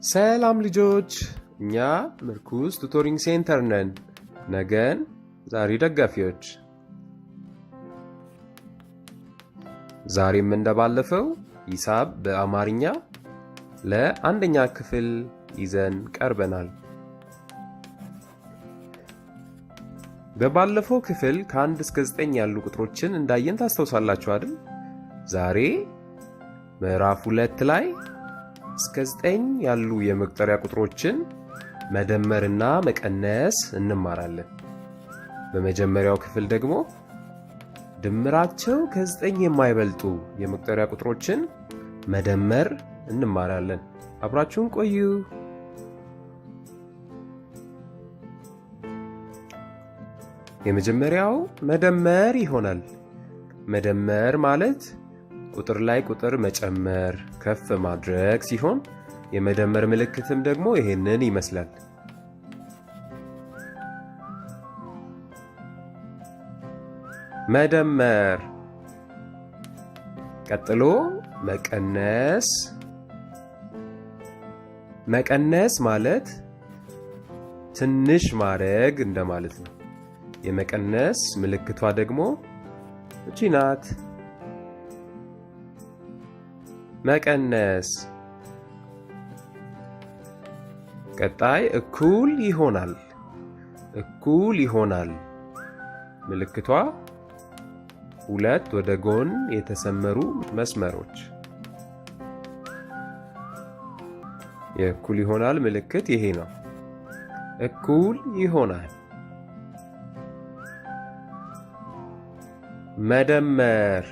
ሰላም ልጆች፣ እኛ ምርኩዝ ቱቶሪንግ ሴንተር ነን። ነገን ዛሬ ደጋፊዎች። ዛሬም እንደባለፈው ሂሳብ በአማርኛ ለአንደኛ ክፍል ይዘን ቀርበናል። በባለፈው ክፍል ከ1 እስከ 9 ያሉ ቁጥሮችን እንዳየን ታስታውሳላችሁ አይደል? ዛሬ ምዕራፍ 2 ላይ እስከ 9 ያሉ የመቁጠሪያ ቁጥሮችን መደመርና መቀነስ እንማራለን። በመጀመሪያው ክፍል ደግሞ ድምራቸው ከ9 የማይበልጡ የመቁጠሪያ ቁጥሮችን መደመር እንማራለን። አብራችሁን ቆዩ። የመጀመሪያው መደመር ይሆናል። መደመር ማለት ቁጥር ላይ ቁጥር መጨመር፣ ከፍ ማድረግ ሲሆን የመደመር ምልክትም ደግሞ ይሄንን ይመስላል። መደመር። ቀጥሎ መቀነስ። መቀነስ ማለት ትንሽ ማድረግ እንደማለት ነው። የመቀነስ ምልክቷ ደግሞ እቺ ናት። መቀነስ። ቀጣይ እኩል ይሆናል። እኩል ይሆናል ምልክቷ 2 ወደ ጎን የተሰመሩ መስመሮች። የእኩል ይሆናል ምልክት ይሄ ነው። እኩል ይሆናል። መደመር።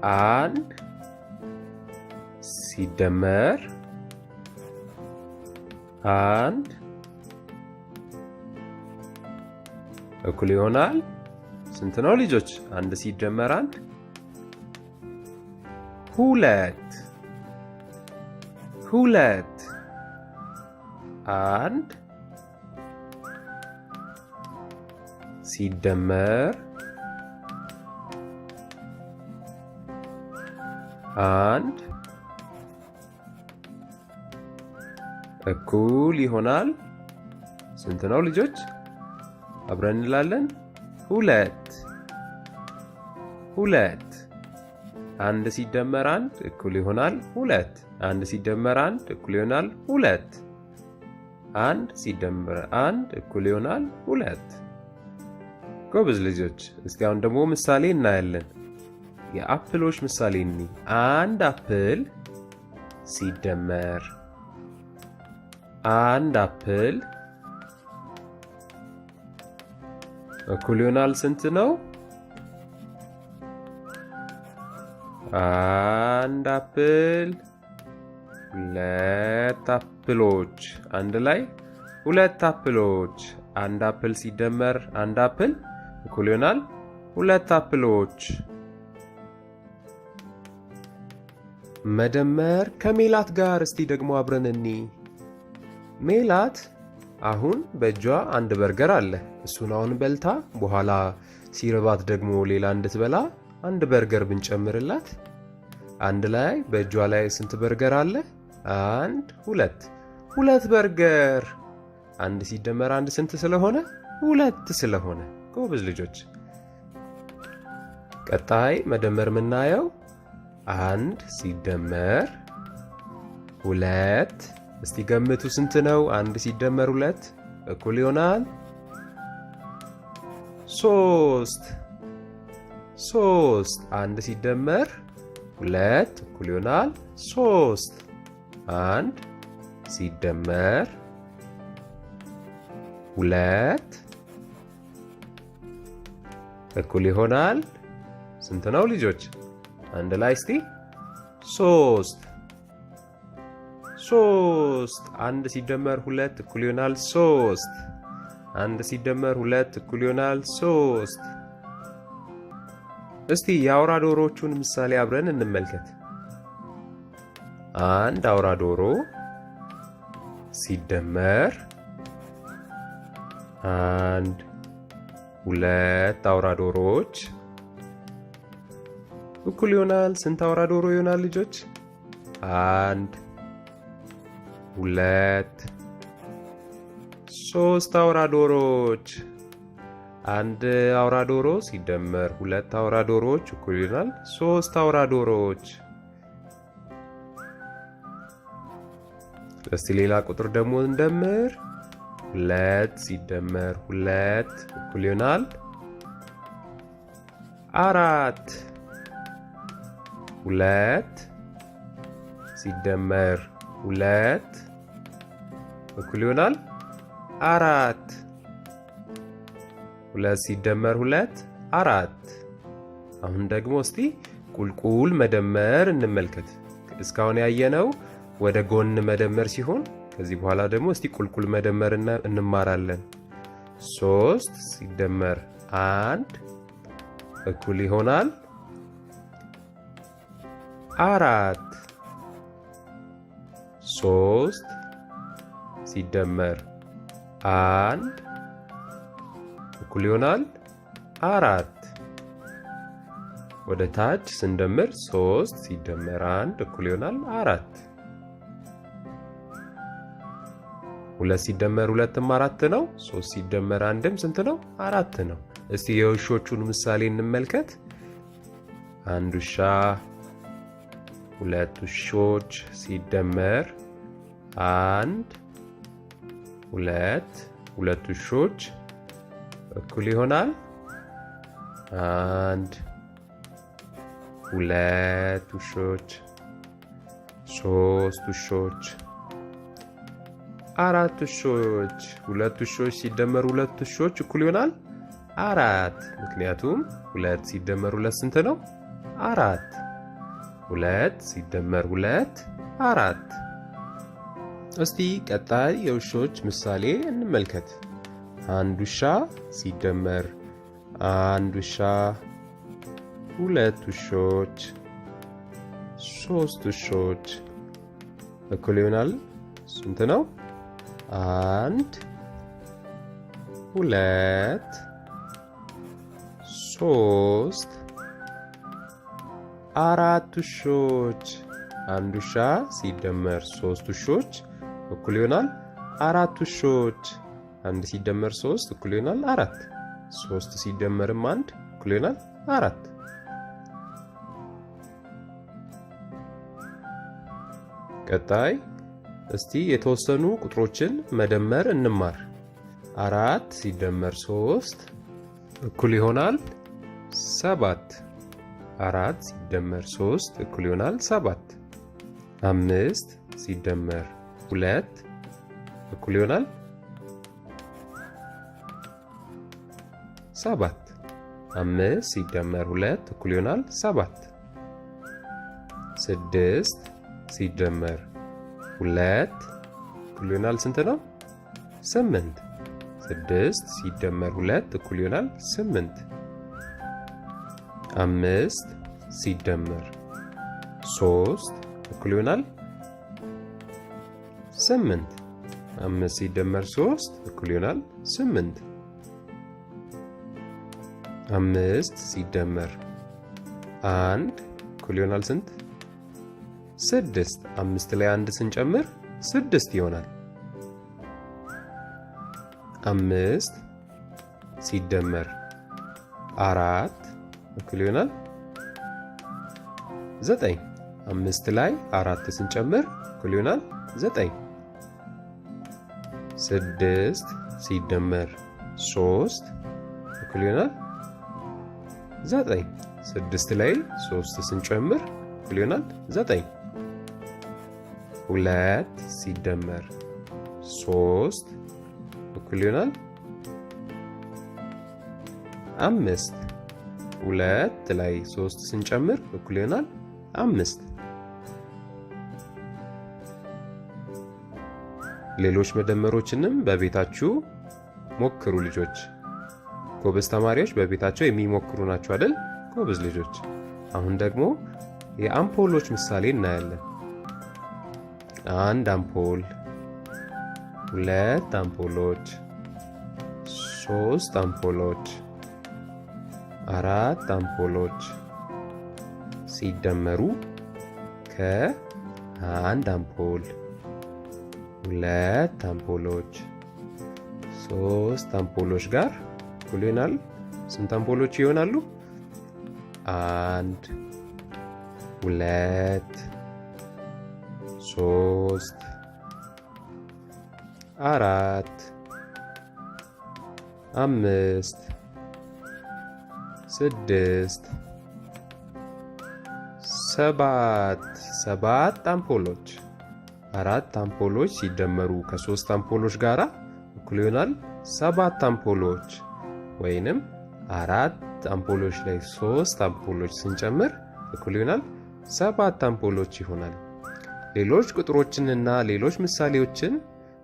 1 ሲደመር 1 እኩል ይሆናል ስንት ነው ልጆች? 1 ሲደመር 1 2። 2 1 ሲደመር 1 እኩል ይሆናል ስንት ነው ልጆች? አብረን እንላለን። 2 2 1 ሲደመር 1 እኩል ይሆናል 2። 1 ሲደመር 1 እኩል ይሆናል 2። 1 ሲደመር 1 እኩል ይሆናል 2። ጎበዝ ልጆች። እስኪ አሁን ደግሞ ምሳሌ እናያለን። የአፕሎች ምሳሌ እኒ 1 አፕል ሲደመር 1 አፕል እኩል ይሆናል ስንት ነው? 1 አፕል 2 አፕሎች አንድ ላይ 2 አፕሎች። 1 አፕል ሲደመር 1 አፕል እኩል ይሆናል 2 አፕሎች። መደመር ከሜላት ጋር እስቲ ደግሞ አብረን እኒ። ሜላት አሁን በእጇ 1 በርገር አለ። እሱን አሁን በልታ በኋላ ሲርባት ደግሞ ሌላ እንድትበላ 1 በርገር ብንጨምርላት አንድ ላይ በእጇ ላይ ስንት በርገር አለ? 1 2 2 በርገር። 1 ሲደመር 1 ስንት ስለሆነ? 2 ስለሆነ። ጎበዝ ልጆች። ቀጣይ መደመር የምናየው 1 ሲደመር 2 እስቲ ገምቱ ስንት ነው? 1 ሲደመር 2 እኩል ይሆናል 3። 3 1 ሲደመር 2 እኩል ይሆናል 3። 1 ሲደመር 2 እኩል ይሆናል ስንት ነው ልጆች? አንድ ላይ እስቲ 3። 3 1 ሲደመር 2 እኩል ይሆናል 3። 1 ሲደመር 2 እኩል ይሆናል 3። እስቲ የአውራ ዶሮዎቹን ምሳሌ አብረን እንመልከት። 1 አውራ ዶሮ ሲደመር 1 2 አውራ ዶሮዎች እኩል ይሆናል ስንት አውራ ዶሮ ይሆናል ልጆች? 1 2 3 አውራ ዶሮዎች። አንድ አውራ ዶሮ ሲደመር 2 አውራ ዶሮዎች እኩል ይሆናል 3 አውራ ዶሮዎች። እስቲ ሌላ ቁጥር ደግሞ እንደምር። 2 ሲደመር 2 እኩል ይሆናል 4። 2 ሲደመር 2 እኩል ይሆናል 4። 2 ሲደመር 2 4። አሁን ደግሞ እስቲ ቁልቁል መደመር እንመልከት። እስካሁን ያየነው ወደ ጎን መደመር ሲሆን ከዚህ በኋላ ደግሞ እስቲ ቁልቁል መደመር እንማራለን። 3 ሲደመር 1 እኩል ይሆናል 4። 3 ሲደመር 1 እኩል ይሆናል 4። ወደ ታች ስንደምር 3 ሲደመር 1 እኩል ይሆናል 4። 2 ሲደመር 2ም 4 ነው። 3 ሲደመር 1ም ስንት ነው? 4 ነው። እስቲ የውሾቹን ምሳሌ እንመልከት። 1 ውሻ፣ 2 ውሾች ሲደመር 1 2 ውሾች እኩል ይሆናል 1 2 ውሾች፣ 3 ውሾች፣ 4 ውሾች። 2 ውሾች ሲደመር 2 ውሾች እኩል ይሆናል 4። ምክንያቱም 2 ሲደመር 2 ስንት ነው? 4። 2 ሲደመር 2 4። እስቲ ቀጣይ የውሾች ምሳሌ እንመልከት። 1 ውሻ ሲደመር 1 ውሻ፣ 2 ውሾች፣ 3 ውሾች እኩል ይሆናል ስንት ነው? 1 2 3 4 ውሾች። 1 ውሻ ሲደመር 3 ውሾች እኩል ይሆናል 4 ውሾች። 1 ሲደመር 3 እኩል ይሆናል 4። 3 ሲደመርም 1 እኩል ይሆናል 4። ቀጣይ እስቲ የተወሰኑ ቁጥሮችን መደመር እንማር። 4 ሲደመር 3 እኩል ይሆናል 7። 4 ሲደመር 3 እኩል ይሆናል 7። 5 ሲደመር 2 እኩል ይሆናል 7። 5 ሲደመር 2 እኩል ይሆናል 7። 6 ሲደመር 2 እኩል ይሆናል ስንት ነው? 8። 6 ሲደመር 2 እኩል ይሆናል 8። 5 ሲደመር 3 እኩል ይሆናል 8። 5 ሲደመር 3 እኩል ይሆናል 8። 5 ሲደመር 1 እኩል ይሆናል ስንት? 6። 5 ላይ 1 ስንጨምር 6 ይሆናል። 5 ሲደመር 4 እኩል ይሆናል 9። 5 ላይ 4 ስንጨምር እኩል ይሆናል 9። 6 ሲደመር 3 እኩል ይሆናል 9። 6 ላይ 3 ስንጨምር እኩል ይሆናል 9። 2 ሲደመር 3 እኩል ይሆናል 5። 2 ላይ 3 ስንጨምር እኩል ይሆናል 5። ሌሎች መደመሮችንም በቤታችሁ ሞክሩ ልጆች። ጎበዝ ተማሪዎች በቤታቸው የሚሞክሩ ናቸው አይደል? ጎበዝ ልጆች። አሁን ደግሞ የአምፖሎች ምሳሌ እናያለን። 1 አምፖል፣ 2 አምፖሎች፣ 3 አምፖሎች፣ 4 አምፖሎች ሲደመሩ ከ1 አምፖል 2 አምፖሎች 3 አምፖሎች ጋር እኩል ይሆናል። ስንት አምፖሎች ይሆናሉ? 1 2 3 4 5 6 7 አምፖሎች 4 አምፖሎች ሲደመሩ ከ3 አምፖሎች ጋር እኩል ይሆናል 7 አምፖሎች ወይንም 4 አምፖሎች ላይ 3 አምፖሎች ስንጨምር እኩል ይሆናል 7 አምፖሎች ይሆናል። ሌሎች ቁጥሮችንና ሌሎች ምሳሌዎችን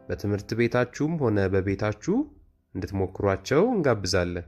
በትምህርት ቤታችሁም ሆነ በቤታችሁ እንድትሞክሯቸው እንጋብዛለን።